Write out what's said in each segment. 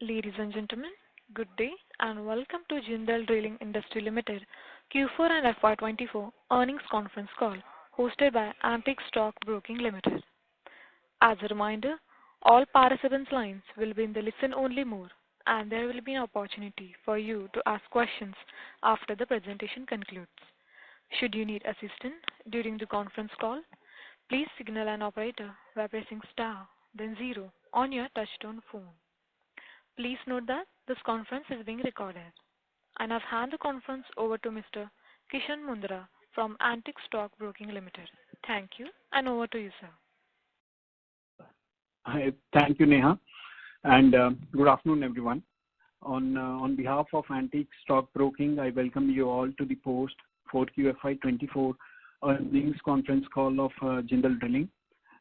Ladies and gentlemen, good day and welcome to Jindal Drilling Industry Limited Q4 and FY24 earnings conference call hosted by Antique Stock Broking Limited. As a reminder, all participants' lines will be in the listen-only mode and there will be an opportunity for you to ask questions after the presentation concludes. Should you need assistance during the conference call, please signal an operator by pressing star, then 0 on your touchtone phone. Please note that this conference is being recorded. And I've handed the conference over to Mr. Kishan Mundra from Antique Stock Broking Limited. Thank you, and over to you, sir. Hi, thank you, Neha, and good afternoon, everyone. On behalf of Antique Stock Broking, I welcome you all to the post 4Q FY24 earnings conference call of Jindal Drilling.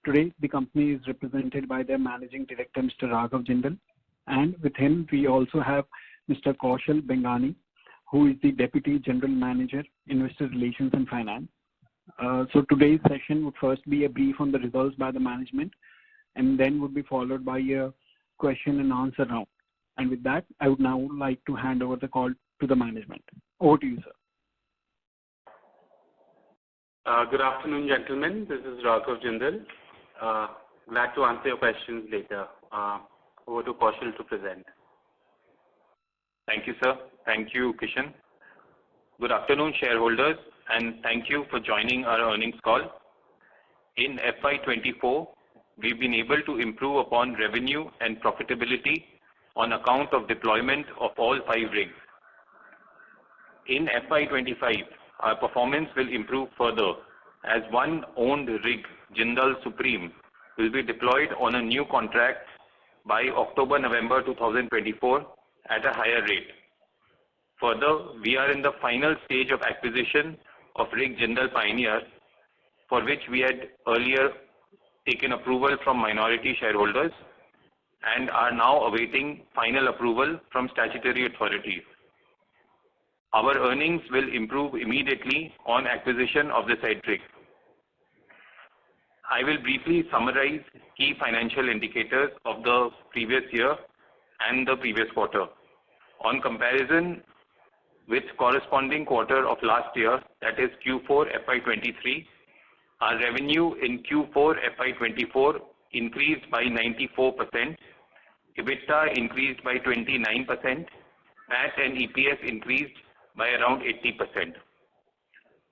Today, the company is represented by their Managing Director, Mr. Raghav Jindal, and with him, we also have Mr. Kaushal Bengani, who is the Deputy General Manager, Investor Relations and Finance. So today's session would first be a brief on the results by the management, and then would be followed by a question and answer round. And with that, I would now like to hand over the call to the management. Over to you, sir. Good afternoon, gentlemen. This is Raghav Jindal. Glad to answer your questions later. Over to Kaushal to present. Thank you, sir. Thank you, Kishan. Good afternoon, shareholders, and thank you for joining our earnings call. In FY24, we've been able to improve upon revenue and profitability on account of deployment of all 5 rigs. In FY25, our performance will improve further as one owned rig, Jindal Supreme, will be deployed on a new contract by October-November 2024 at a higher rate. Further, we are in the final stage of acquisition of rig Jindal Pioneer, for which we had earlier taken approval from minority shareholders and are now awaiting final approval from statutory authorities. Our earnings will improve immediately on acquisition of the said rig. I will briefly summarize key financial indicators of the previous year and the previous quarter. On comparison with corresponding quarter of last year, that is Q4 FY23, our revenue in Q4 FY24 increased by 94%, EBITDA increased by 29%, PAT and EPS increased by around 80%.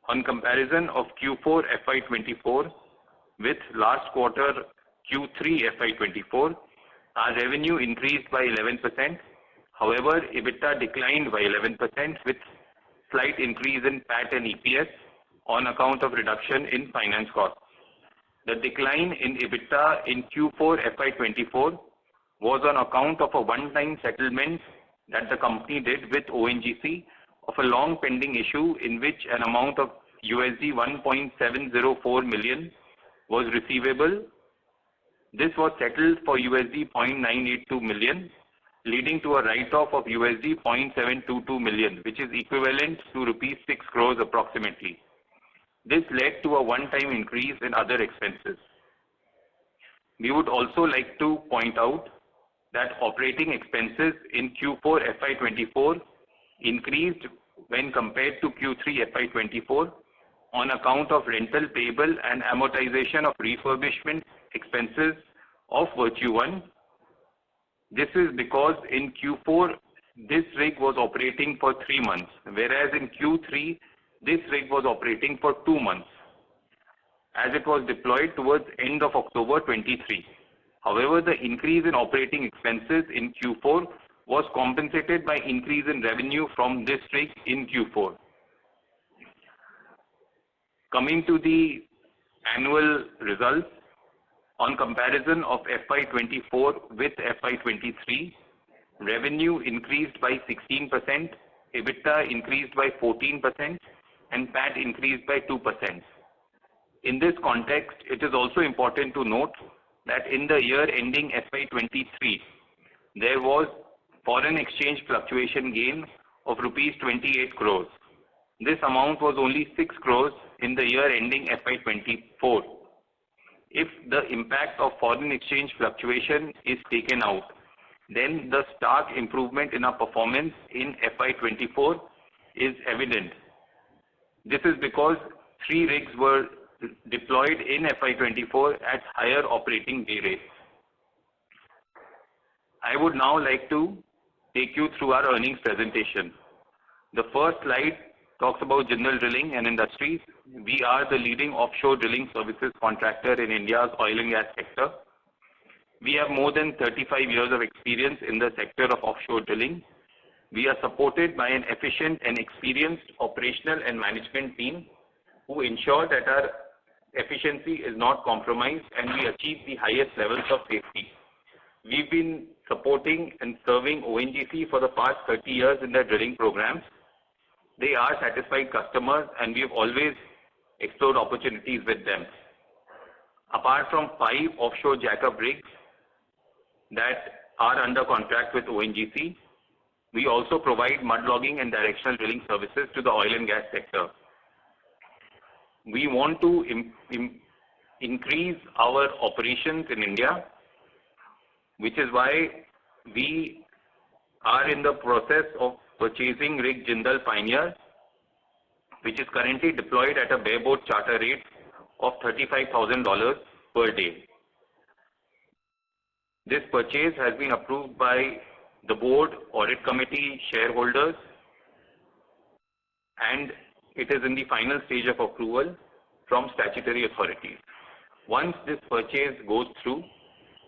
On comparison of Q4 FY24 with last quarter Q3 FY24, our revenue increased by 11%. However, EBITDA declined by 11% with slight increase in PAT and EPS on account of reduction in finance costs. The decline in EBITDA in Q4 FY24 was on account of a one-time settlement that the company did with ONGC of a long pending issue in which an amount of $1.704 million was receivable. This was settled for $0.982 million, leading to a write-off of $0.722 million, which is equivalent to rupees 6 crores approximately. This led to a one-time increase in other expenses. We would also like to point out that operating expenses in Q4 FY24 increased when compared to Q3 FY24 on account of rental payable and amortization of refurbishment expenses of Virtue 1. This is because in Q4, this rig was operating for 3 months, whereas in Q3, this rig was operating for 2 months, as it was deployed towards end of October 23. However, the increase in operating expenses in Q4 was compensated by increase in revenue from this rig in Q4. Coming to the annual results, on comparison of FY24 with FY23, revenue increased by 16%, EBITDA increased by 14%, and PAT increased by 2%. In this context, it is also important to note that in the year ending FY23, there was foreign exchange fluctuation gain of rupees 28 crores. This amount was only 6 crores in the year ending FY24. If the impact of foreign exchange fluctuation is taken out, then the stark improvement in our performance in FY24 is evident. This is because 3 rigs were deployed in FY24 at higher operating day rates. I would now like to take you through our earnings presentation. The first slide talks about Jindal Drilling and Industries. We are the leading offshore drilling services contractor in India's oil and gas sector. We have more than 35 years of experience in the sector of offshore drilling. We are supported by an efficient and experienced operational and management team who ensure that our efficiency is not compromised and we achieve the highest levels of safety. We've been supporting and serving ONGC for the past 30 years in their drilling programs. They are satisfied customers and we have always explored opportunities with them. Apart from 5 offshore jackup rigs that are under contract with ONGC, we also provide mud logging and directional drilling services to the oil and gas sector. We want to increase our operations in India, which is why we are in the process of purchasing rig Jindal Pioneer, which is currently deployed at a bareboat charter rate of $35,000 per day. This purchase has been approved by the board, audit committee, shareholders, and it is in the final stage of approval from statutory authorities. Once this purchase goes through,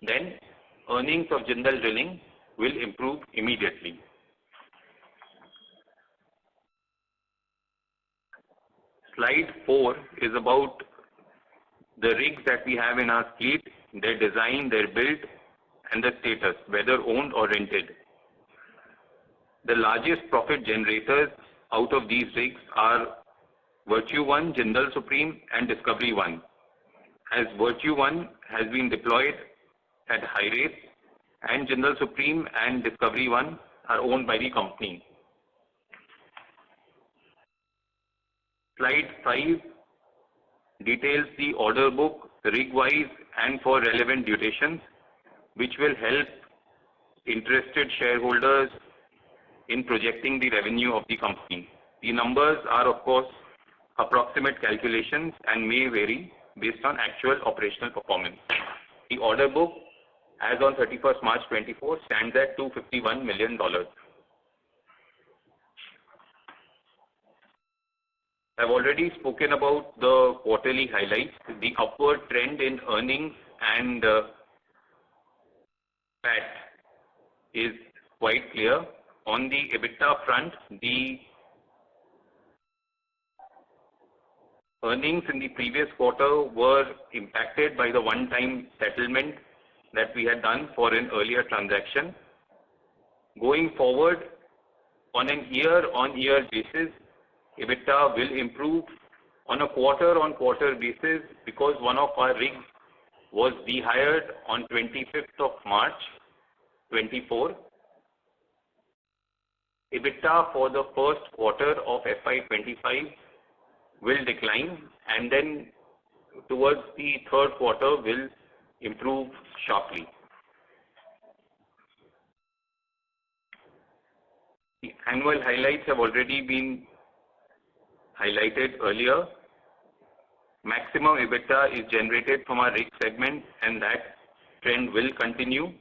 then earnings of Jindal Drilling will improve immediately. Slide 4 is about the rigs that we have in our fleet, their design, their build, and the status, whether owned or rented. The largest profit generators out of these rigs are Virtue 1, Jindal Supreme, and Discovery 1. As Virtue 1 has been deployed at high rates, and Jindal Supreme and Discovery 1 are owned by the company. Slide 5 details the order book rig-wise and for relevant durations, which will help interested shareholders in projecting the revenue of the company. The numbers are, of course, approximate calculations and may vary based on actual operational performance. The order book as on 31st March 24 stands at $251 million. I've already spoken about the quarterly highlights. The upward trend in earnings and PAT is quite clear. On the EBITDA front, the earnings in the previous quarter were impacted by the one-time settlement that we had done for an earlier transaction. Going forward, on a year-on-year basis, EBITDA will improve on a quarter-on-quarter basis because one of our rigs was dehired on 25th of March 24. EBITDA for the first quarter of FY25 will decline and then towards the third quarter will improve sharply. The annual highlights have already been highlighted earlier. Maximum EBITDA is generated from our rig segment and that trend will continue.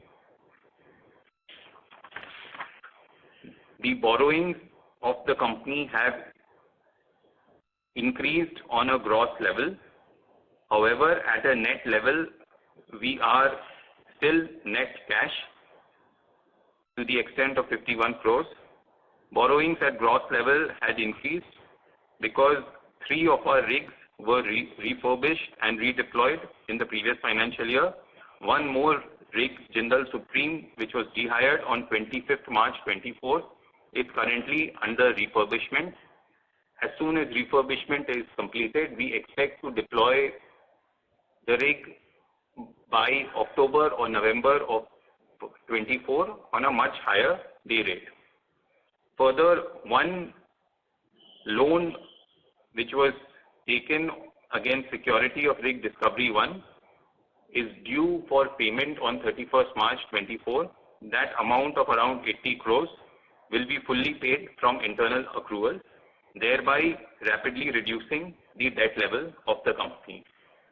The borrowings of the company have increased on a gross level. However, at a net level, we are still net cash to the extent of 51 crores. Borrowings at gross level had increased because 3 of our rigs were refurbished and redeployed in the previous financial year. One more rig, Jindal Supreme, which was dehired on 25th March 24, is currently under refurbishment. As soon as refurbishment is completed, we expect to deploy the rig by October or November of 24 on a much higher day rate. Further, one loan which was taken against security of rig Discovery 1 is due for payment on 31st March 24. that amount of around 80 crores will be fully paid from internal accruals, thereby rapidly reducing the debt level of the company,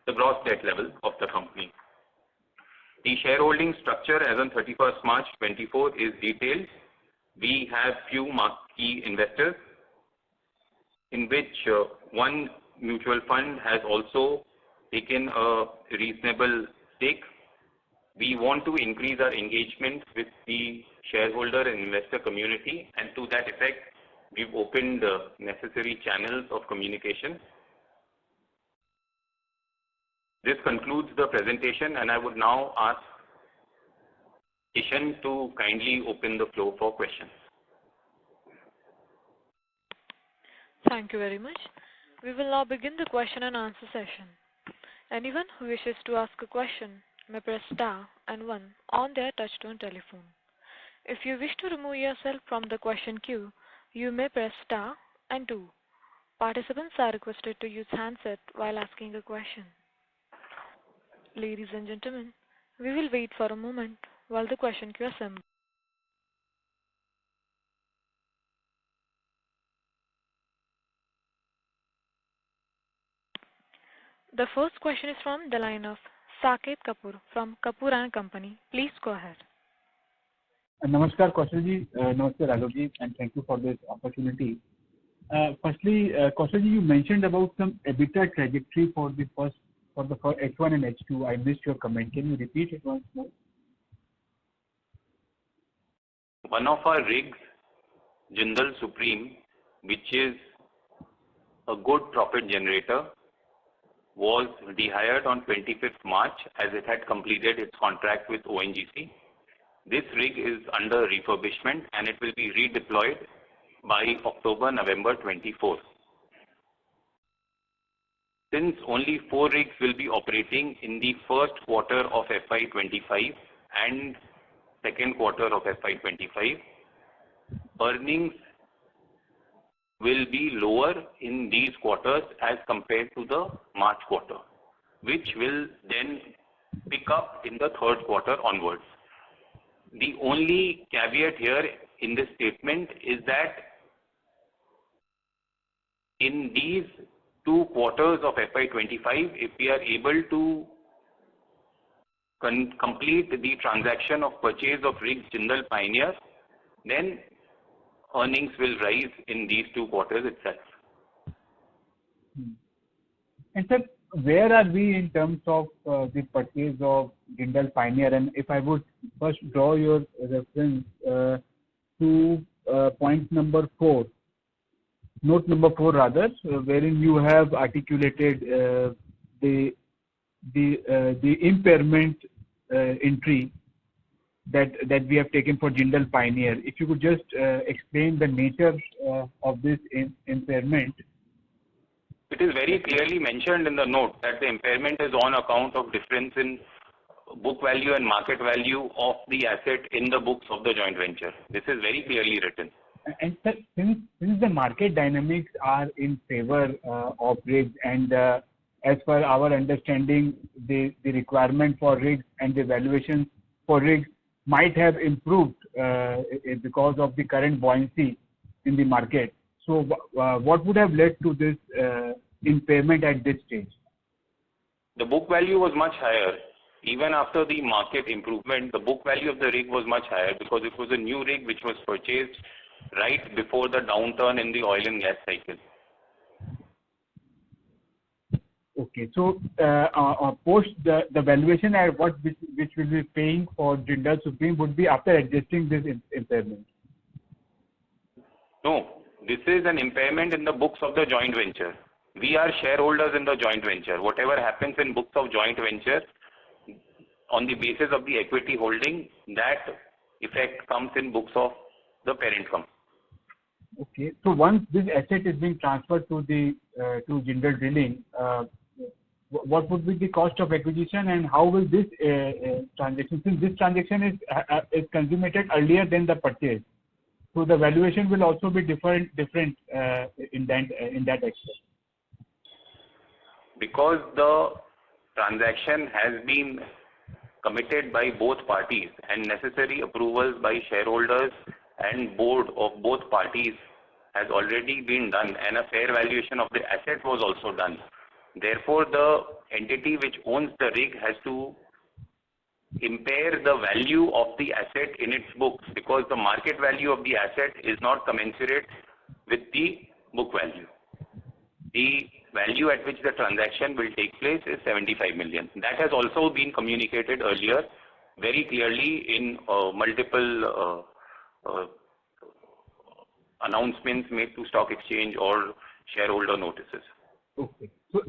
the gross debt level of the company. The shareholding structure as on 31st March 24 is detailed. We have few marquee investors, in which one mutual fund has also taken a reasonable stake. We want to increase our engagement with the shareholder and investor community, and to that effect, we've opened necessary channels of communication. This concludes the presentation, and I would now ask Ishan to kindly open the floor for questions. Thank you very much. We will now begin the question and answer session. Anyone who wishes to ask a question may press star and 1 on their touchtone telephone. If you wish to remove yourself from the question queue, you may press star and 2. Participants are requested to use handset while asking a question. Ladies and gentlemen, we will wait for a moment while the question queue assembles. The first question is from the line of Saket Kapoor from Kapoor and Company. Please go ahead. Namaskar, Kaushal-ji, Namaskar, Raghav-ji, and thank you for this opportunity. Firstly, Kaushal-ji, you mentioned about some EBITDA trajectory for the H1 and H2. I missed your comment. Can you repeat it once more? One of our rigs, Jindal Supreme, which is a good profit generator, was dehired on 25th March as it had completed its contract with ONGC. This rig is under refurbishment and it will be redeployed by October-November 24. Since only 4 rigs will be operating in the first quarter of FY25 and second quarter of FY25, earnings will be lower in these quarters as compared to the March quarter, which will then pick up in the third quarter onwards. The only caveat here in this statement is that in these 2 quarters of FY25, if we are able to complete the transaction of purchase of rig Jindal Pioneer, then earnings will rise in these 2 quarters itself. And sir, where are we in terms of the purchase of Jindal Pioneer? And if I would first draw your reference to point number 4, note number 4 rather, wherein you have articulated the impairment entry that we have taken for Jindal Pioneer. If you could just explain the nature of this impairment. It is very clearly mentioned in the note that the impairment is on account of difference in book value and market value of the asset in the books of the joint venture. This is very clearly written. And sir, since the market dynamics are in favor of rigs, and as per our understanding, the requirement for rigs and the valuation for rigs might have improved because of the current buoyancy in the market. So what would have led to this impairment at this stage? The book value was much higher. Even after the market improvement, the book value of the rig was much higher because it was a new rig which was purchased right before the downturn in the oil and gas cycle. Okay, so post the valuation at which will be paying for Jindal Supreme would be after adjusting this impairment? No, this is an impairment in the books of the joint venture. We are shareholders in the joint venture. Whatever happens in books of joint venture, on the basis of the equity holding, that effect comes in books of the parent company. Okay, so once this asset is being transferred to Jindal Drilling, what would be the cost of acquisition, and how will this transaction, since this transaction is consummated earlier than the purchase, so the valuation will also be different in that aspect? Because the transaction has been committed by both parties and necessary approvals by shareholders and board of both parties has already been done, and a fair valuation of the asset was also done. Therefore, the entity which owns the rig has to impair the value of the asset in its books, because the market value of the asset is not commensurate with the book value. The value at which the transaction will take place is 75 million. That has also been communicated earlier very clearly in multiple announcements made to stock exchange or shareholder notices. Okay. So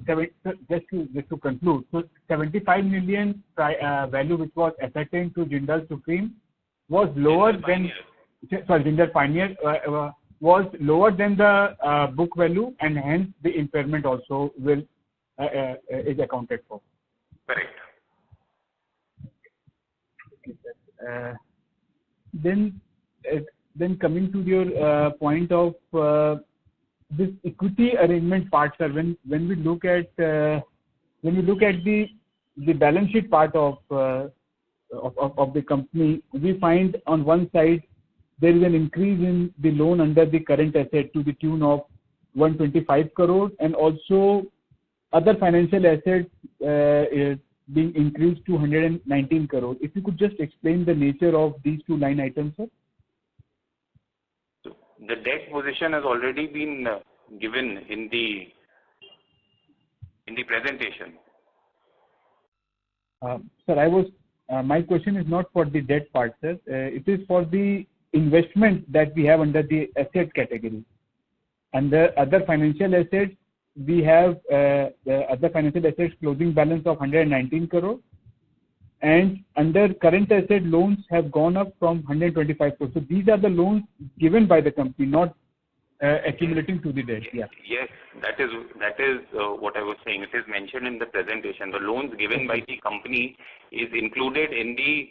just to conclude, so 75 million value which was ascertained to Jindal Supreme was lower than Jindal Pioneer was lower than the book value, and hence the impairment also will is accounted for. Correct. Okay, then coming to your point of this equity arrangement part, sir, when we look at the balance sheet part of the company, we find on one side there is an increase in the loan under the current asset to the tune of 125 crore, and also other financial assets is being increased to 119 crore. If you could just explain the nature of these two line items, sir. The debt position has already been given in the presentation. Sir, my question is not for the debt part, sir. It is for the investment that we have under the asset category. Under other financial assets, we have the other financial assets closing balance of 119 crore. And under current asset, loans have gone up from 125 crore. So these are the loans given by the company, not accumulating to the debt. Yeah. Yes, that is what I was saying. It is mentioned in the presentation. The loans given by the company is included in the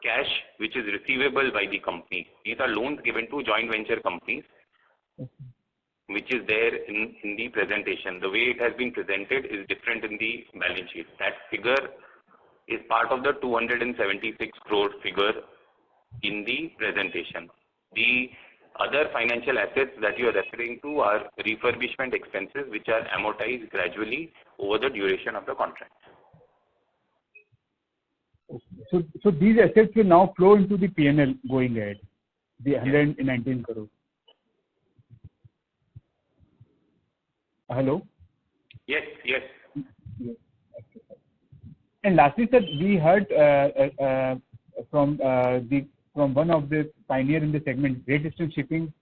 cash which is receivable by the company. These are loans given to joint venture companies, which is there in the presentation. The way it has been presented is different in the balance sheet. That figure is part of the 276 crore figure in the presentation. The other financial assets that you are referring to are refurbishment expenses, which are amortized gradually over the duration of the contract. Okay. So these assets will now flow into the P&L going ahead, the 119 crore. Hello? Yes, yes. And lastly, sir, we heard from one of the pioneer in the segment, Great Eastern Shipping,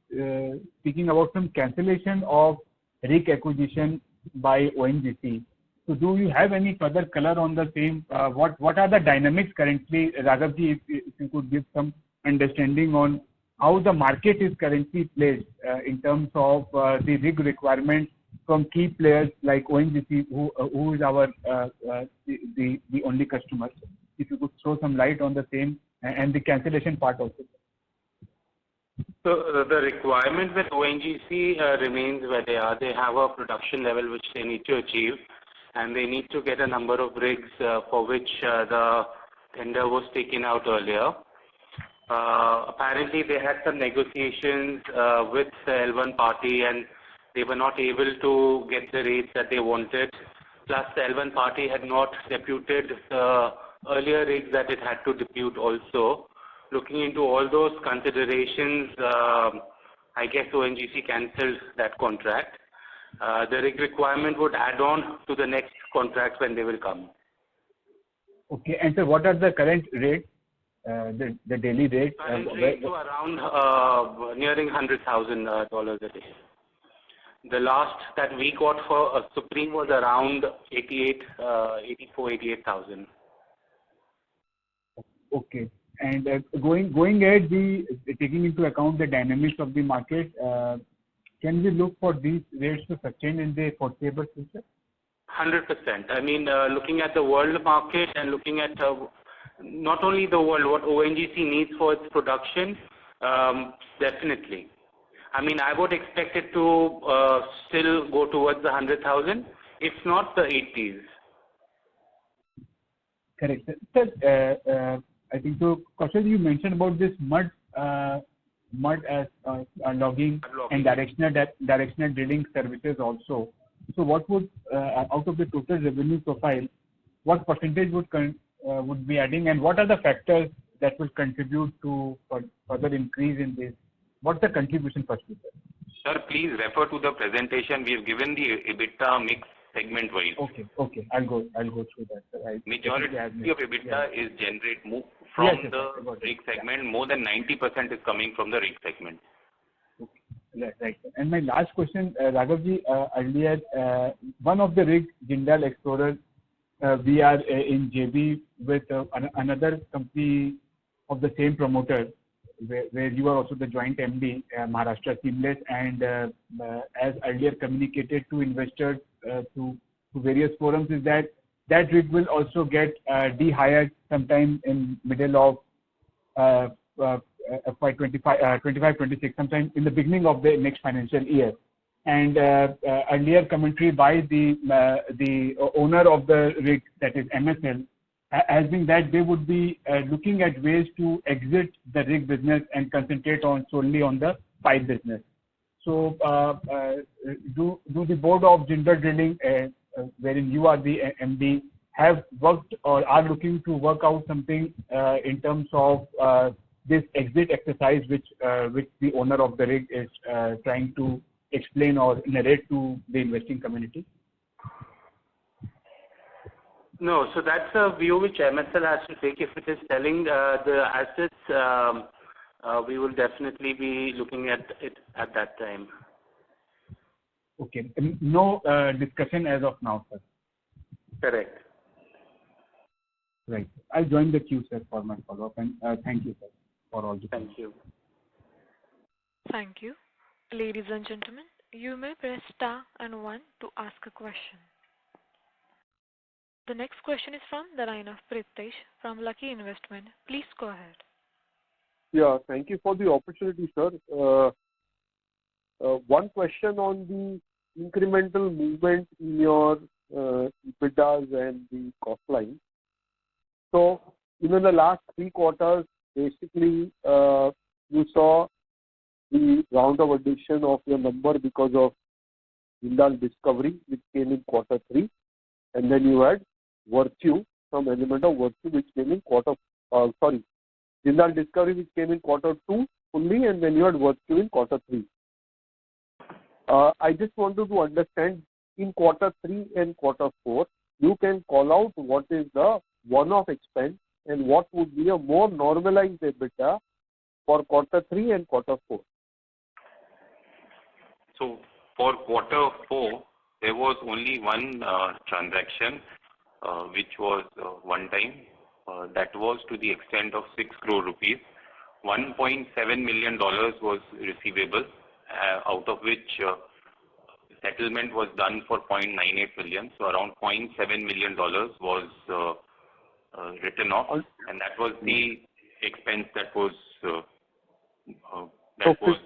speaking about some cancellation of rig acquisition by ONGC. So do you have any further color on the same? What are the dynamics currently? Raghavji, if you could give some understanding on how the market is currently placed in terms of the rig requirement from key players like ONGC, who is our the only customer. If you could throw some light on the same and the cancellation part also. So the requirement with ONGC remains where they are. They have a production level which they need to achieve, and they need to get a number of rigs for which the tender was taken out earlier. Apparently, they had some negotiations with the L1 party, and they were not able to get the rates that they wanted. Plus, the L1 party had not deputed the earlier rigs that it had to depute also. Looking into all those considerations, I guess ONGC cancelled that contract. The rig requirement would add on to the next contract when they will come. Okay, and so what are the current rates, the daily rates? Current rates to around nearing $100,000 a day. The last that we got for Supreme was around 88,000. Okay. And going ahead, taking into account the dynamics of the market, can we look for these rates to sustain in the foreseeable future? 100%. I mean, looking at the world market and looking at not only the world, what ONGC needs for its production, definitely. I mean, I would expect it to still go towards the 100,000, if not the 80s. Correct. Sir, I think so. Kaushal, you mentioned about this mud as logging and directional drilling services also. So, what would out of the total revenue profile, what percentage would be adding, and what are the factors that will contribute to further increase in this? What's the contribution perspective? Sir, please refer to the presentation. We have given the EBITDA mix segment wise. Okay. I'll go through that. Sir. Majority of EBITDA is generated from the rig segment. More than 90% is coming from the rig segment. Okay. Right. And my last question, Raghavji, earlier, one of the rigs, Jindal Explorer, we are in JB with another company of the same promoter, where you are also the joint MD, Maharashtra Seamless, and as earlier communicated to investors to various forums, is that rig will also get de-hired sometime in middle of FY25-26, sometime in the beginning of the next financial year. And earlier commentary by the owner of the rig, that is MSL, has been that they would be looking at ways to exit the rig business and concentrate solely on the pipe business. So, do the board of Jindal Drilling, wherein you are the MD, have worked or are looking to work out something in terms of this exit exercise, which the owner of the rig is trying to explain or narrate to the investing community? No, so that's a view which MSL has to take. If it is selling the assets, we will definitely be looking at it at that time. Okay. No discussion as of now, sir. Correct. Right. I'll join the queue, sir, for my follow-up. And thank you, sir, for all this. Thank you. Thank you. Ladies and gentlemen, you may press star and 1 to ask a question. The next question is from the line of Pritesh from Lucky Investment. Please go ahead. Yeah, thank you for the opportunity, sir. One question on the incremental movement in your EBITDAs and the cost line. So, in the last 3 quarters, basically, you saw the round of addition of your number because of Jindal Discovery, which came in quarter 3, and then you had Virtue, some element of Virtue, which came in Jindal Discovery, which came in quarter 2 fully, and then you had Virtue in quarter 3. I just wanted to understand, in quarter 3 and quarter 4, you can call out what is the one-off expense and what would be a more normalized EBITDA for quarter 3 and quarter 4. So, for quarter 4, there was only one transaction, which was one time. That was to the extent of 6 crore rupees. $1.7 million was receivable, out of which settlement was done for 0.98 million. So, around $0.7 million was written off, and that was the expense that was. So,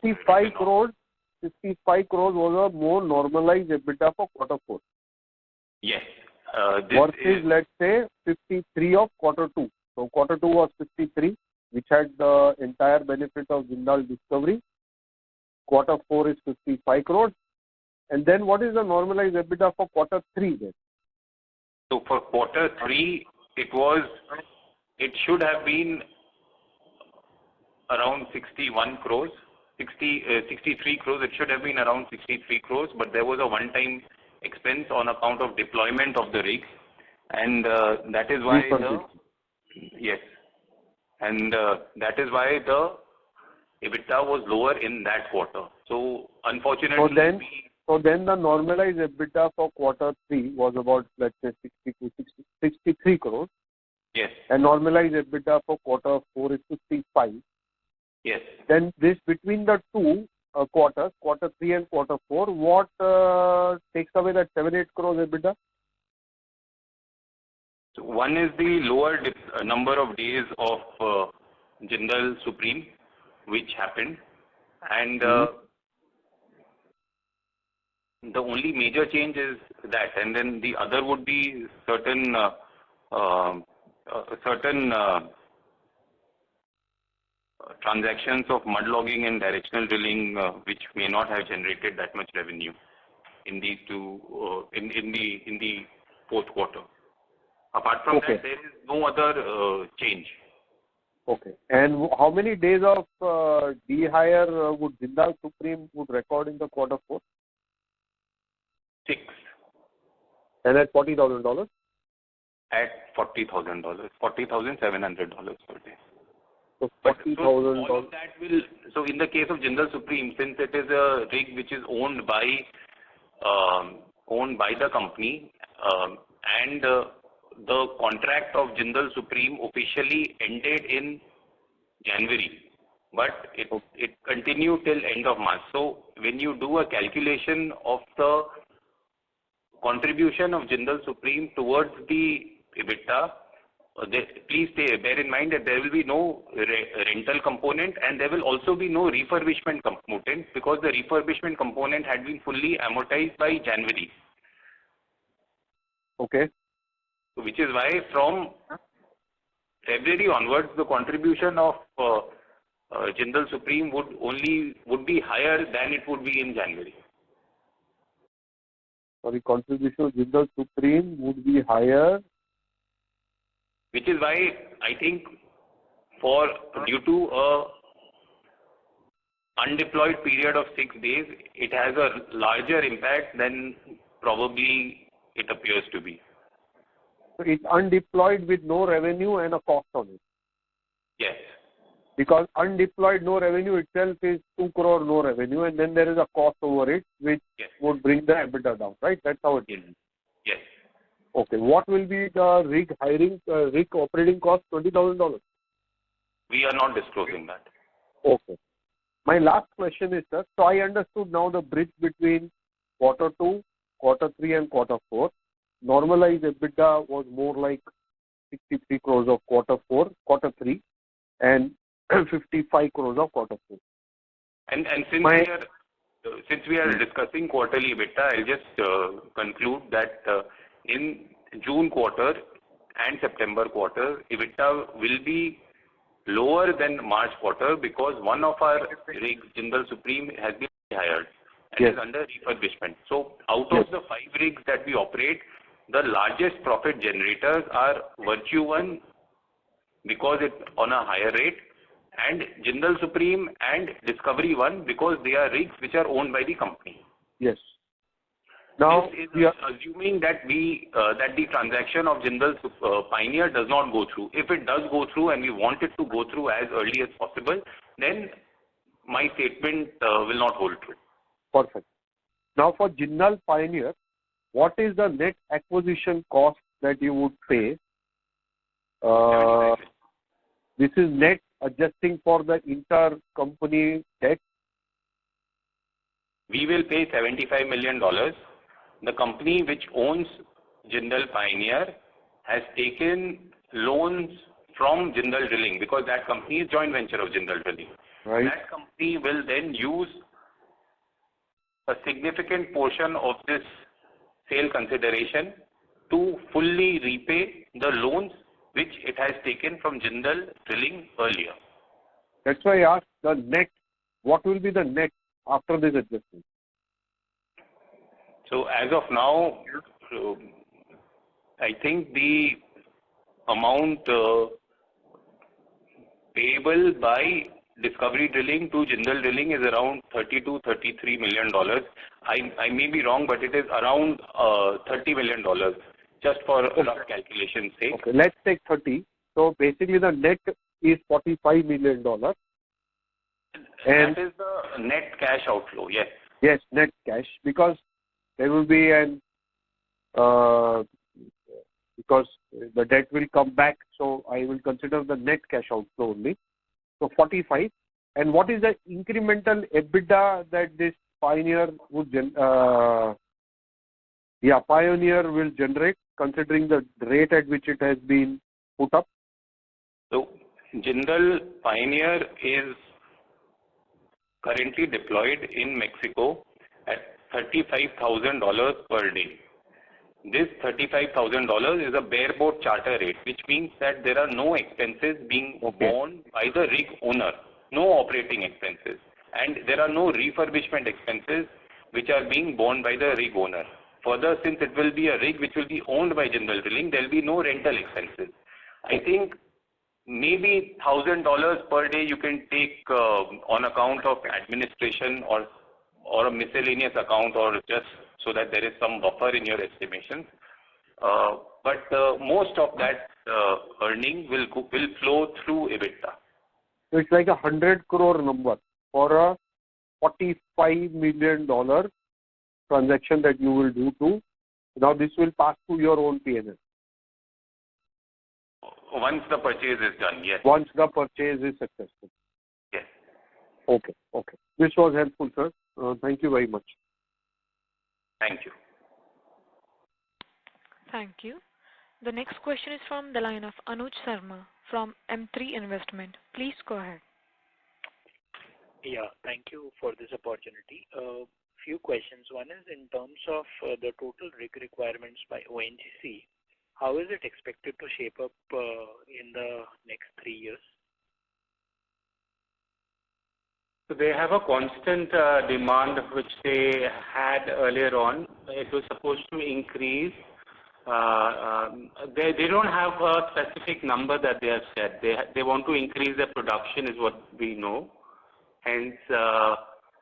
55 crores. 55 crores was a more normalized EBITDA for quarter 4. Yes. Versus, let's say, 53 of quarter 2. So, quarter 2 was 53, which had the entire benefit of Jindal Discovery. Quarter 4 is 55 crores. And then what is the normalized EBITDA for quarter 3 then? So, for quarter 3, it should have been around 61 crores. 63 crores, it should have been around 63 crores, but there was a one-time expense on account of deployment of the rigs, and that is why that is why the EBITDA was lower in that quarter. So, unfortunately, so then the normalized EBITDA for quarter 3 was about, let's say, 63 crores. Yes. And normalized EBITDA for quarter 4 is 55. Yes. Then this between the 2 quarters, quarter 3 and quarter 4, what takes away that 7-8 crores EBITDA? So, one is the lower number of days of Jindal Supreme, which happened, and the only major change is that, and then the other would be certain certain transactions of mud logging and directional drilling, which may not have generated that much revenue in these two in the fourth quarter. Apart from that, there is no other change. Okay. And how many days of de-hire would Jindal Supreme would record in the quarter 4? 6. And at $40,000? At $40,000, $40,700 per day. So $40,000. All of that will. So in the case of Jindal Supreme, since it is a rig which is owned by the company, and the contract of Jindal Supreme officially ended in January, but it continued till end of March. So when you do a calculation of the contribution of Jindal Supreme towards the EBITDA, please bear in mind that there will be no rental component, and there will also be no refurbishment component, because the refurbishment component had been fully amortized by January. Okay. Which is why from February onwards, the contribution of Jindal Supreme would be higher than it would be in January. So the contribution of Jindal Supreme would be higher. Which is why I think due to a undeployed period of 6 days, it has a larger impact than probably it appears to be. So it's undeployed with no revenue and a cost on it. Yes. Because undeployed no revenue itself is 2 crore no revenue, and then there is a cost over it which would bring the EBITDA down, right? That's how it is. Yes. Okay. What will be the rig operating cost? $20,000? We are not disclosing that. Okay. My last question is, sir, so I understood now the bridge between quarter 2, quarter 3 and quarter 4. Normalized EBITDA was more like 63 crores of quarter 3 and 55 crores of quarter 4. And since we are discussing quarterly EBITDA, I'll just conclude that in June quarter and September quarter, EBITDA will be lower than March quarter, because one of our rigs, Jindal Supreme, has been hired and is under refurbishment. So out of the 5 rigs that we operate, the largest profit generators are Virtue One, because it's on a higher rate, and Jindal Supreme and Discovery One, because they are rigs which are owned by the company. Yes. Now, this is assuming that that the transaction of Jindal Pioneer does not go through. If it does go through and we want it to go through as early as possible, then my statement will not hold true. Perfect. Now for Jindal Pioneer, what is the net acquisition cost that you would pay? This is net adjusting for the intercompany debt. We will pay $75 million. The company which owns Jindal Pioneer has taken loans from Jindal Drilling, because that company is joint venture of Jindal Drilling. Right. That company will then use a significant portion of this sale consideration to fully repay the loans which it has taken from Jindal Drilling earlier. That's why I asked the net. What will be the net after this adjustment? So as of now, I think the amount payable by Discovery Drilling to Jindal Drilling is around $32-33 million. I may be wrong, but it is around $30 million, just for rough calculation's sake. Okay, let's take 30. So basically the net is $45 million. And that is the net cash outflow, yes. Yes, net cash, because there will be because the debt will come back, so I will consider the net cash outflow only. So 45. And what is the incremental EBITDA that this Pioneer would Pioneer will generate, considering the rate at which it has been put up? So Jindal Pioneer is currently deployed in Mexico at $35,000 per day. This $35,000 is a bareboat charter rate, which means that there are no expenses being borne by the rig owner, no operating expenses, and there are no refurbishment expenses which are being borne by the rig owner. Further, since it will be a rig which will be owned by Jindal Drilling, there will be no rental expenses. I think maybe $1,000 per day you can take on account of administration or a miscellaneous account, or just so that there is some buffer in your estimation. But most of that earning will flow through EBITDA. So it's like 100 crore number for a $45 million transaction that you will do to. Now this will pass through your own P&L. Once the purchase is done, yes. Once the purchase is successful. Yes. Okay. This was helpful, sir. Thank you very much. Thank you. Thank you. The next question is from the line of Anuj Sharma from M3 Investment. Please go ahead. Yeah, thank you for this opportunity. Few questions. One is in terms of the total rig requirements by ONGC. How is it expected to shape up in the next 3 years? So they have a constant demand which they had earlier on. It was supposed to increase. They don't have a specific number that they have said. They want to increase their production, is what we know. Hence,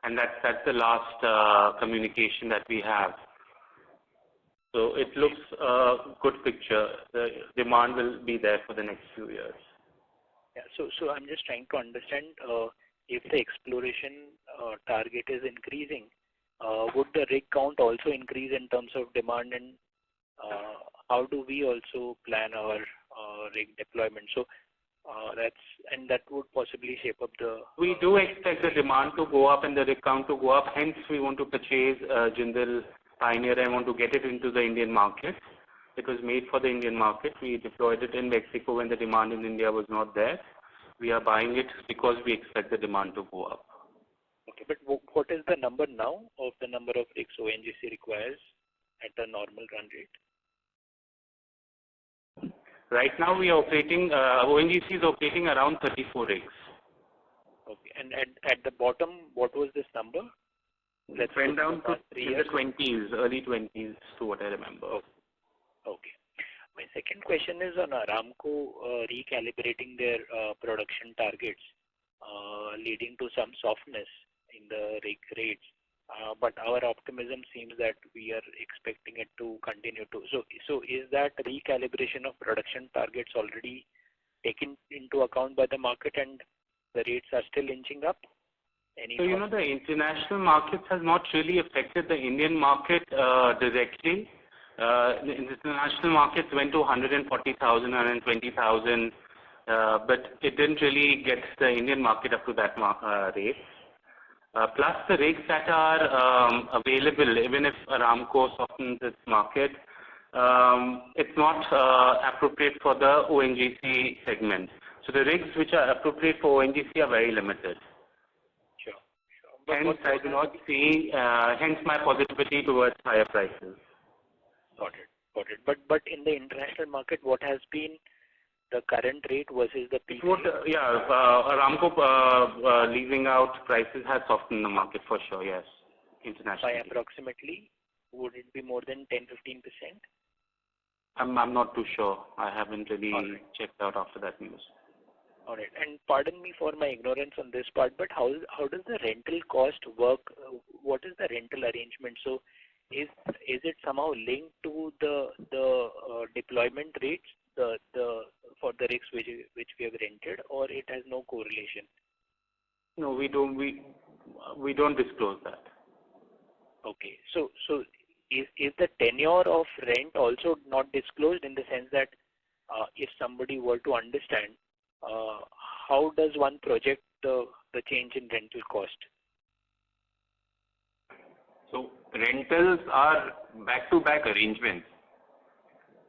and that's the last communication that we have. So it looks a good picture. The demand will be there for the next few years. Yeah. So I'm just trying to understand if the exploration target is increasing, would the rig count also increase in terms of demand, and how do we also plan our rig deployment? So that would possibly shape up the. We do expect the demand to go up and the rig count to go up. Hence, we want to purchase Jindal Pioneer and want to get it into the Indian market. It was made for the Indian market. We deployed it in Mexico when the demand in India was not there. We are buying it because we expect the demand to go up. Okay, but what is the number now of the number of rigs ONGC requires at a normal run rate? Right now we are operating, ONGC is operating around 34 rigs. Okay, and at the bottom, what was this number? It went down to in the 20s, early 20s to what I remember. Okay. My second question is on Aramco recalibrating their production targets, leading to some softness in the rig rates. But our optimism seems that we are expecting it to continue to. So is that recalibration of production targets already taken into account by the market and the rates are still inching up? So, the international markets has not really affected the Indian market directly. The international markets went to 140,000, 120,000, but it didn't really get the Indian market up to that rate. Plus the rigs that are available, even if Aramco softens its market, it's not appropriate for the ONGC segment. So the rigs which are appropriate for ONGC are very limited. Hence, I do not see, hence my positivity towards higher prices. Got it. But in the international market, what has been the current rate versus the peak? Aramco leasing out prices has softened the market for sure, yes, internationally. By approximately, would it be more than 10-15%? I'm not too sure. I haven't really checked out after that news. All right. And pardon me for my ignorance on this part, but how does the rental cost work? What is the rental arrangement? So is it somehow linked to the deployment rates for the rigs which we have rented, or it has no correlation? No, we don't disclose that. Okay. So is the tenure of rent also not disclosed, in the sense that if somebody were to understand, how does one project the change in rental cost? So rentals are back-to-back arrangements.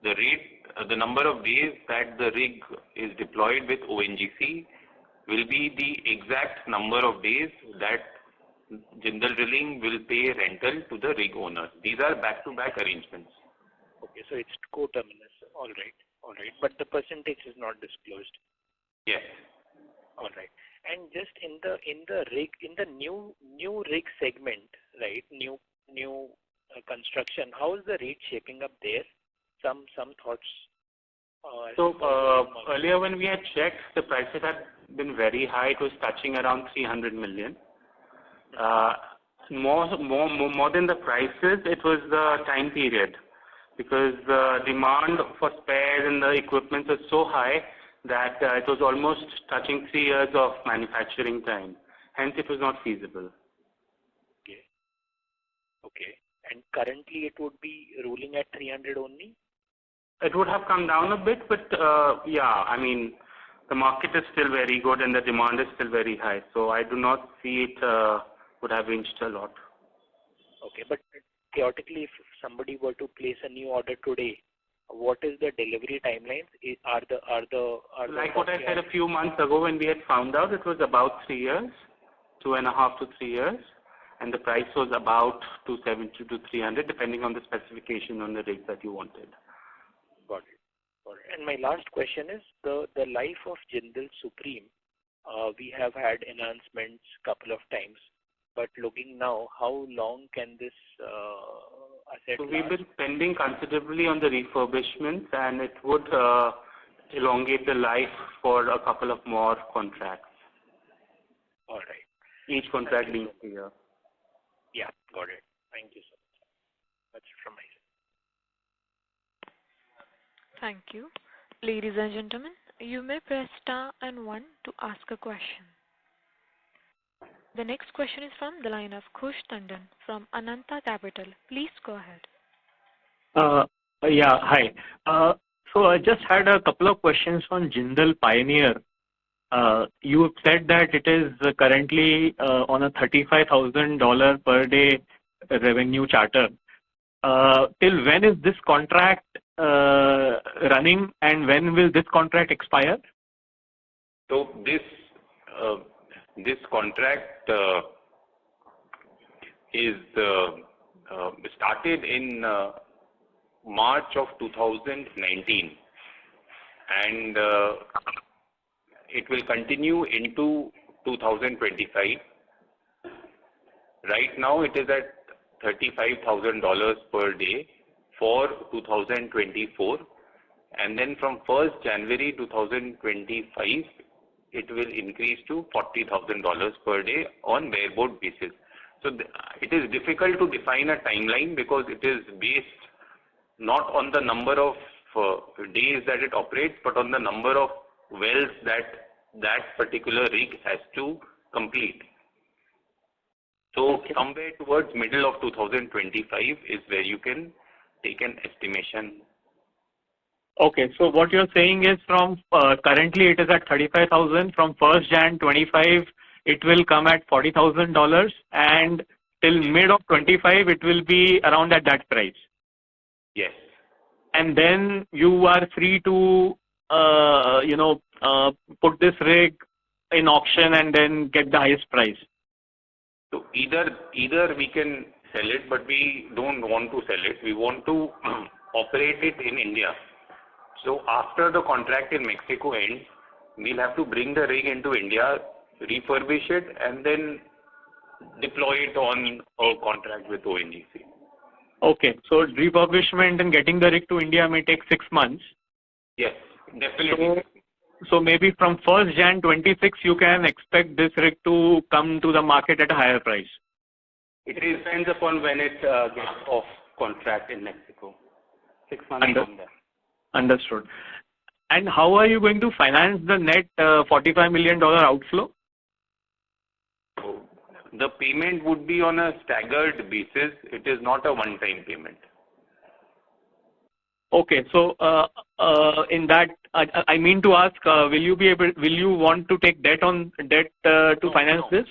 The rate, the number of days that the rig is deployed with ONGC will be the exact number of days that Jindal Drilling will pay rental to the rig owner. These are back-to-back arrangements. Okay, so it's co-terminus. All right. But the percentage is not disclosed. Yes. All right. And just in the new rig segment, right? New construction. How is the rate shaping up there? Some thoughts. So earlier when we had checked, the prices had been very high. It was touching around 300 million. More than the prices, it was the time period, because the demand for spares and the equipment was so high that it was almost touching 3 years of manufacturing time. Hence, it was not feasible. Okay. And currently, it would be ruling at 300 only? It would have come down a bit, but yeah, I mean, the market is still very good and the demand is still very high. So I do not see it would have inched a lot. Okay, but theoretically, if somebody were to place a new order today, what is the delivery timelines? Like what I said a few months ago when we had found out, it was about 3 years, 2.5 to 3 years, and the price was about 270 to 300, depending on the specification on the rig that you wanted. Got it. And my last question is the life of Jindal Supreme. We have had enhancements couple of times, but looking now, how long can this asset So last? we've been spending considerably on the refurbishments, and it would elongate the life for a couple of more contracts. All right. Each contract being a year. Yeah, got it. Thank you so much. That's it from my side. Thank you. Ladies and gentlemen, you may press star and 1 to ask a question. The next question is from the line of Khush Tandon from Ananta Capital. Please go ahead. Yeah, hi. So I just had a couple of questions on Jindal Pioneer. You have said that it is currently on a $35,000 per day revenue charter. Till when is this contract running, and when will this contract expire? So this contract is started in March of 2019, and it will continue into 2025. Right now it is at $35,000 per day for 2024, and then from 1st January 2025 it will increase to $40,000 per day on bareboat basis. So it is difficult to define a timeline because it is based not on the number of days that it operates, but on the number of wells that particular rig has to complete. So somewhere towards middle of 2025 is where you can take an estimation. Okay, so what you're saying is from currently it is at 35,000. From 1st Jan 25, it will come at $40,000, and till mid of 25, it will be around at that price. Yes. And then you are free to put this rig in auction and then get the highest price. So either we can sell it, but we don't want to sell it. We want to operate it in India. So after the contract in Mexico ends, we'll have to bring the rig into India, refurbish it, and then deploy it on a contract with ONGC. Okay, so refurbishment and getting the rig to India may take 6 months. Yes, definitely. So maybe from 1st Jan 26, you can expect this rig to come to the market at a higher price. It depends upon when it gets off contract in Mexico. 6 months from there. Understood. And how are you going to finance the net $45 million outflow? So the payment would be on a staggered basis. It is not a one-time payment. Okay, so in that, I mean to ask, will you want to take debt to finance this?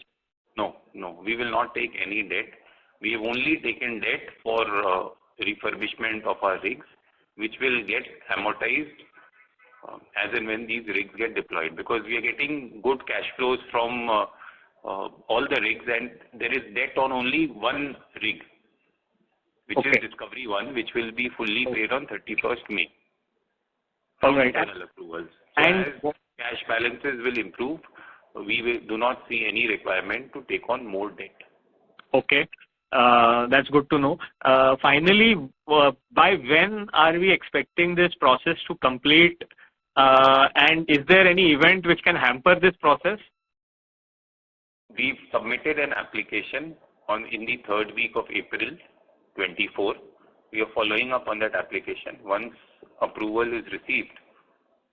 No, we will not take any debt. We have only taken debt for refurbishment of our rigs, which will get amortized as and when these rigs get deployed, because we are getting good cash flows from all the rigs, and there is debt on only one rig. which is Discovery 1, which will be fully paid on 31st May. All right. Internal approvals. So as cash balances will improve, we do not see any requirement to take on more debt. Okay. That's good to know. Finally, by when are we expecting this process to complete? And is there any event which can hamper this process? We've submitted an application in the third week of April 24. We are following up on that application. Once approval is received,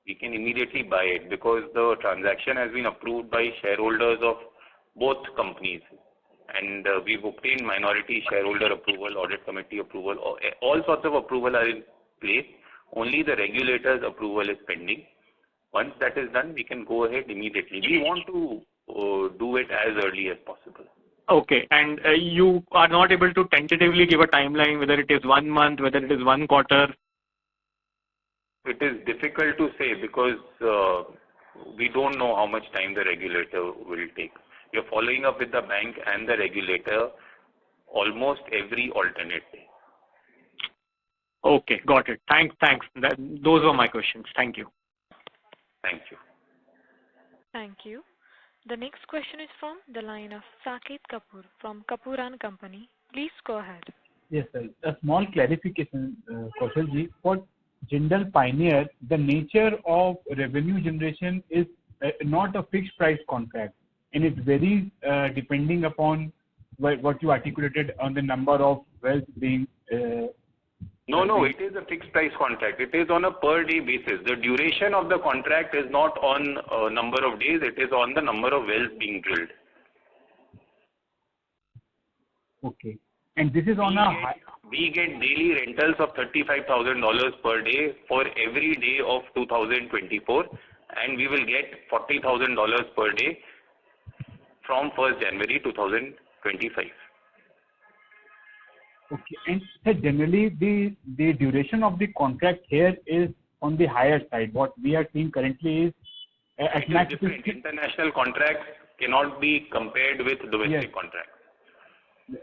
we can immediately buy it because the transaction has been approved by shareholders of both companies. And we've obtained minority shareholder approval, audit committee approval, all sorts of approval are in place. Only the regulator's approval is pending. Once that is done, we can go ahead immediately. We want to do it as early as possible. Okay, and you are not able to tentatively give a timeline, whether it is 1 month, whether it is 1 quarter? It is difficult to say because we don't know how much time the regulator will take. We are following up with the bank and the regulator almost every alternate day. Okay, got it. Thanks. Those were my questions. Thank you. Thank you. Thank you. The next question is from the line of Saket Kapoor from Kapoor & Company. Please go ahead. Yes, sir. A small clarification, Kaushalji. For Jindal Pioneer, the nature of revenue generation is not a fixed price contract, and it varies depending upon what you articulated on the number of wells being. No, it is a fixed price contract. It is on a per day basis. The duration of the contract is not on a number of days, it is on the number of wells being drilled. Okay. And this is on we get daily rentals of $35,000 per day for every day of 2024, and we will get $40,000 per day from 1st January 2025. Okay. And sir, generally the duration of the contract here is on the higher side. What we are seeing currently is it is different. International contracts cannot be compared with domestic contracts.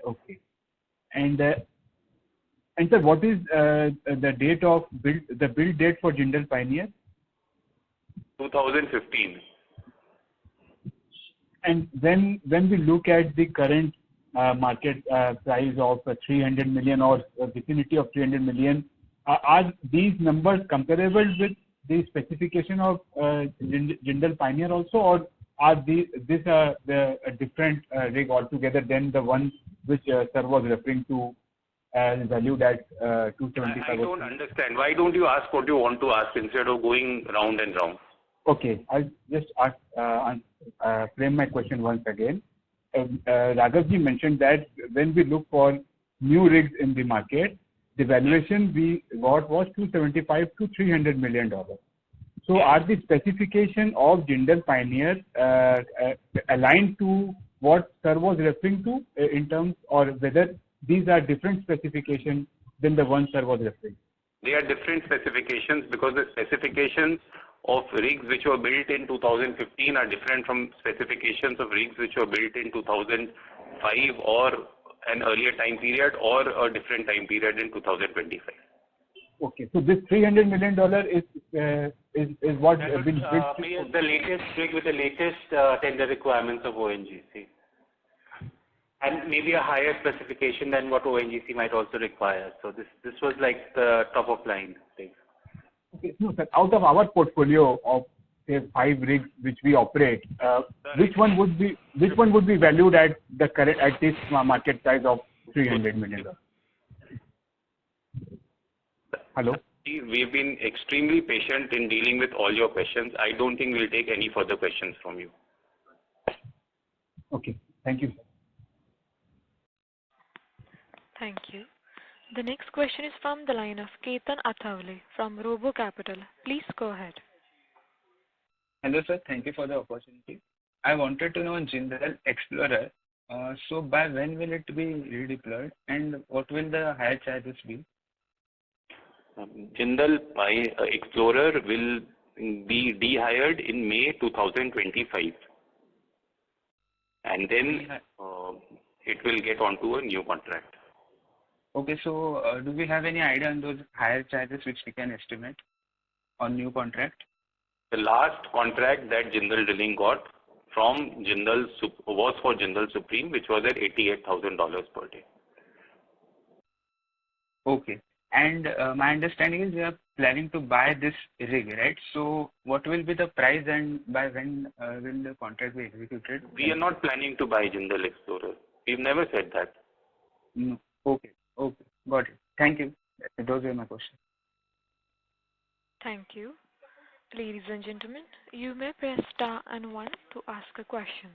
Okay. And sir, what is the date of build date for Jindal Pioneer? 2015. And when we look at the current market price of 300 million or vicinity of 300 million, are these numbers comparable with the specification of Jindal Pioneer also, or are these a different rig altogether than the one which sir was referring to valued at 275? I don't understand. Why don't you ask what you want to ask instead of going round and round? Okay, I'll just frame my question once again. Raghavji mentioned that when we look for new rigs in the market, the valuation we got was $275 to $300 million. So are the specification of Jindal Pioneer aligned to what sir was referring to in terms, or whether these are different specifications than the one sir was referring? They are different specifications because the specifications of rigs which were built in 2015 are different from specifications of rigs which were built in 2005 or an earlier time period or a different time period in 2025. Okay, so this $300 million is what has been built. The latest rig with the latest tender requirements of ONGC, and maybe a higher specification than what ONGC might also require. So this was like the top of line thing. Okay, no, sir. Out of our portfolio of say 5 rigs which we operate, which one would be valued at the current this market price of $300 million? Hello. We've been extremely patient in dealing with all your questions. I don't think we'll take any further questions from you. Okay, thank you, sir. Thank you. The next question is from the line of Ketan Athavale from Robo Capital. Please go ahead. Hello, sir. Thank you for the opportunity. I wanted to know on Jindal Explorer. So by when will it be redeployed, and what will the higher charges be? Jindal Explorer will be dehired in May 2025, and then it will get onto a new contract. Okay, so do we have any idea on those higher charges which we can estimate on new contract? The last contract that Jindal Drilling got from Jindal was for Jindal Supreme, which was at $88,000 per day. Okay. And my understanding is we are planning to buy this rig, right? So what will be the price and by when will the contract be executed? We are not planning to buy Jindal Explorer. We've never said that. No. Okay. Okay. Got it. Thank you. Those were my questions. Thank you. Ladies and gentlemen, you may press star and 1 to ask a question.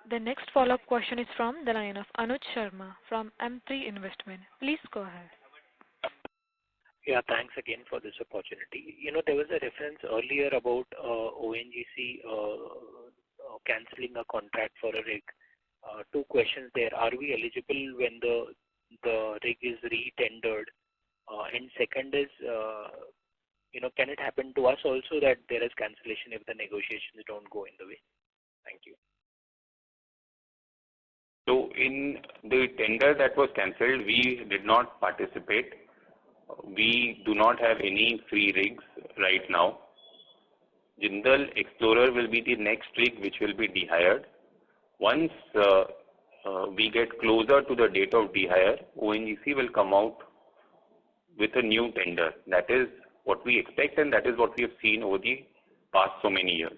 The next follow-up question is from the line of Anuj Sharma from M3 Investment. Please go ahead. Yeah, thanks again for this opportunity. There was a reference earlier about ONGC cancelling a contract for a rig. Two questions there. Are we eligible when the rig is re-tendered? And second is, can it happen to us also that there is cancellation if the negotiations don't go in the way? Thank you. So in the tender that was cancelled, we did not participate. We do not have any free rigs right now. Jindal Explorer will be the next rig which will be dehired. Once we get closer to the date of dehire, ONGC will come out with a new tender. That is what we expect, and that is what we have seen over the past so many years.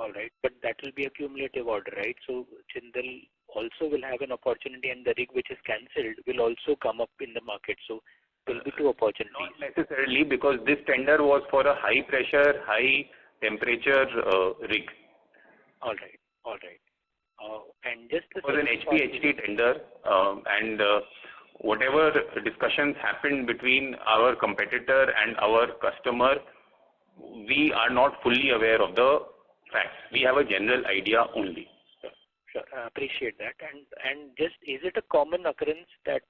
All right, but that will be a cumulative order, right? So Jindal also will have an opportunity, and the rig which is cancelled will also come up in the market. So there will be two opportunities. Not necessarily, because this tender was for a high pressure, high temperature rig. All right, all right. And just it was an HPHT tender, and whatever discussions happened between our competitor and our customer, we are not fully aware of the facts. We have a general idea only. Sure, I appreciate that. And just, is it a common occurrence that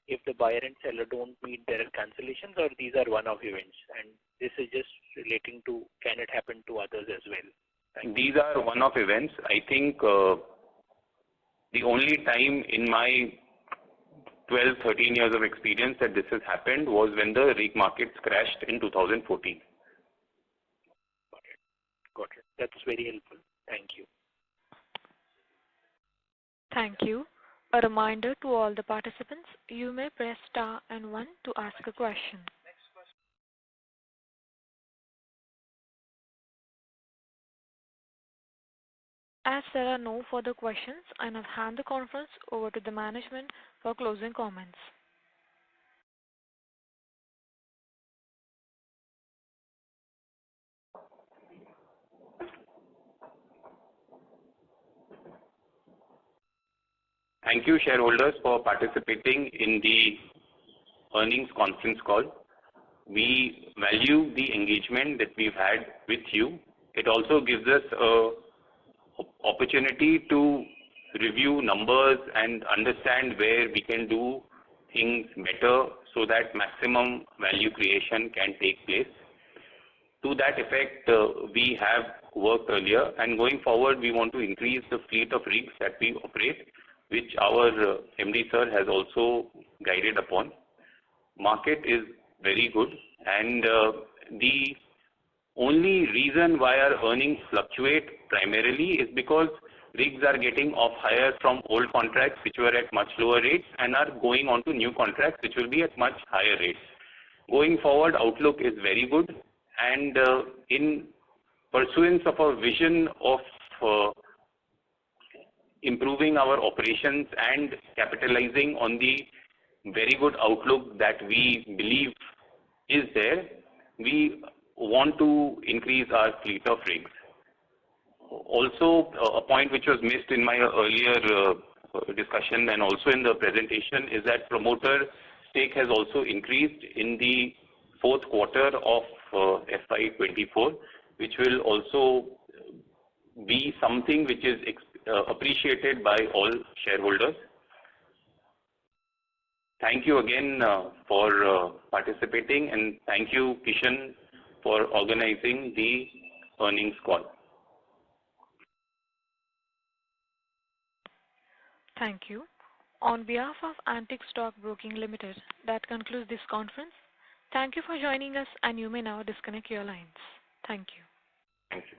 if the buyer and seller don't meet, there are cancellations, or these are one-off events? And this is just relating to, can it happen to others as well? These are one-off events. I think the only time in my 12, 13 years of experience that this has happened was when the rig markets crashed in 2014. Got it. That's very helpful. Thank you. Thank you. A reminder to all the participants, you may press star and 1 to ask a question. As there are no further questions, I now hand the conference over to the management for closing comments. Thank you, shareholders, for participating in the earnings conference call. We value the engagement that we've had with you. It also gives us an opportunity to review numbers and understand where we can do things better so that maximum value creation can take place. To that effect, we have worked earlier, and going forward, we want to increase the fleet of rigs that we operate, which our MD sir has also guided upon. Market is very good, and the only reason why our earnings fluctuate primarily is because rigs are getting off hire from old contracts which were at much lower rates and are going on to new contracts which will be at much higher rates. Going forward, outlook is very good, and in pursuance of our vision of improving our operations and capitalizing on the very good outlook that we believe is there, we want to increase our fleet of rigs. Also, a point which was missed in my earlier discussion and also in the presentation is that promoter stake has also increased in the fourth quarter of FY24, which will also be something which is appreciated by all shareholders. Thank you again for participating, and thank you, Kishan, for organizing the earnings call. Thank you. On behalf of Antique Stock Broking Limited, that concludes this conference. Thank you for joining us, and you may now disconnect your lines. Thank you. Thank you.